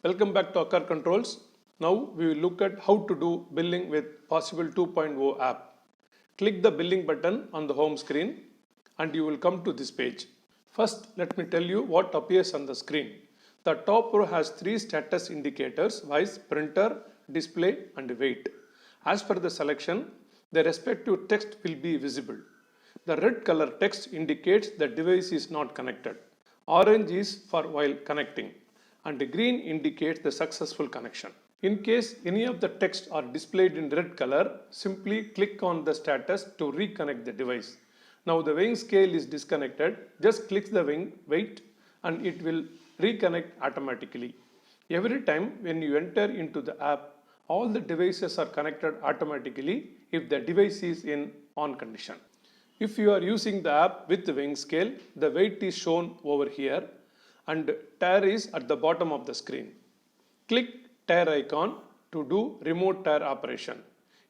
Welcome back to Occur Controls. Now we will look at how to do billing with Possible 2.0 app. Click the billing button on the home screen and you will come to this page. First, let me tell you what appears on the screen. The top row has three status indicators: vice, printer, display and wait. As per the selection, the respective text will be visible. The red color text indicates the device is not connected. Orange is for while connecting, and green indicates the successful connection. In case any of the text are displayed in red color, simply click on the status to reconnect the device. Now the weighing scale is disconnected. Just click the weight and it will reconnect automatically. Every time when you enter into the app, all the devices are connected automatically if the device is in on condition. If you are using the app with the weighing scale, the weight is shown over here and tare is at the bottom of the screen. Click tare icon to do remote tare operation.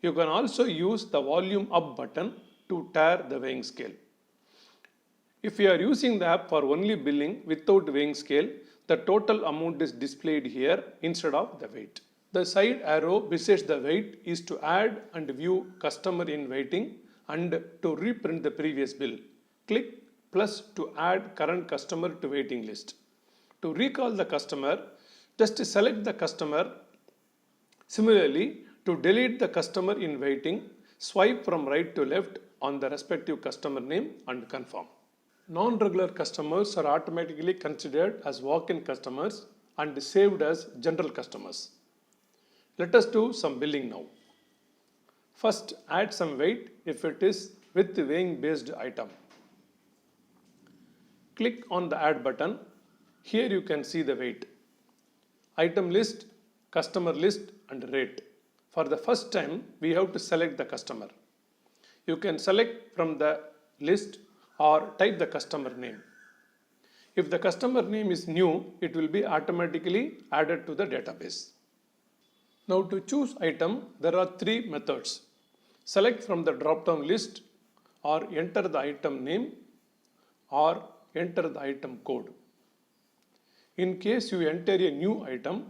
You can also use the volume up button to tare the weighing scale. If you are using the app for only billing without weighing scale, the total amount is displayed here instead of the weight. The side arrow besides the weight is to add and view customer in waiting and to reprint the previous bill. Click plus to add current customer to waiting list. To recall the customer, just select the customer. Similarly, to delete the customer in waiting, swipe from right to left on the respective customer name and confirm. Non-regular customers are automatically considered as walk-in customers and saved as general customers. Let us do some billing now. First, add some weight if it is with the weighing based item. Click on the add button. Here you can see the weight, item list, customer list and rate. For the first time, we have to select the customer. You can select from the list or type the customer name. If the customer name is new, it will be automatically added to the database. Now to choose item, there are three methods. Select from the drop-down list or enter the item name or enter the item code. In case you enter a new item,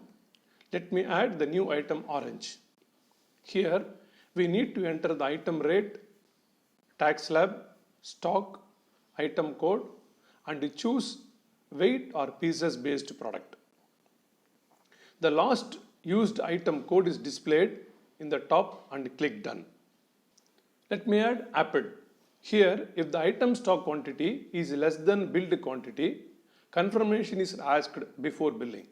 let me add the new item orange. Here we need to enter the item rate, tax slab, stock, item code and choose weight or pieces based product. The last used item code is displayed in the top and click done. Let me add apple. Here, if the item stock quantity is less than billed quantity, confirmation is asked before billing.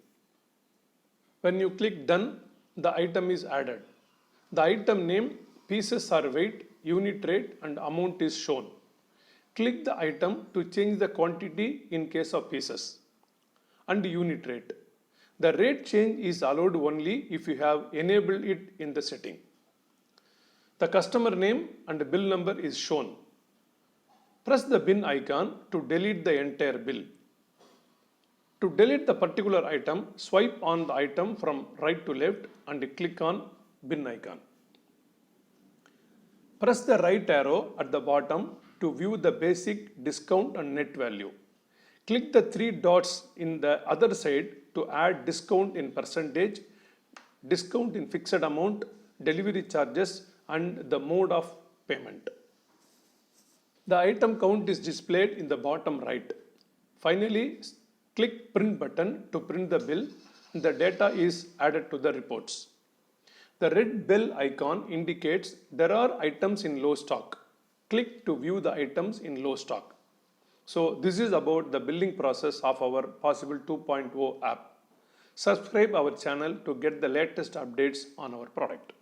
When you click done, the item is added. The item name, pieces or weight, unit rate and amount is shown. Click the item to change the quantity in case of pieces and unit rate. The rate change is allowed only if you have enabled it in the setting. The customer name and bill number is shown. Press the bin icon to delete the entire bill. To delete the particular item, swipe on the item from right to left and click on bin icon. Press the right arrow at the bottom to view the basic, discount and net value. Click the three dots in the other side to add discount in percentage, discount in fixed amount, delivery charges and the mode of payment. The item count is displayed in the bottom right. Finally, click print button to print the bill and the data is added to the reports. The red bell icon indicates there are items in low stock. Click to view the items in low stock. So this is about the billing process of our Possible 2.0 app. Subscribe our channel to get the latest updates on our product.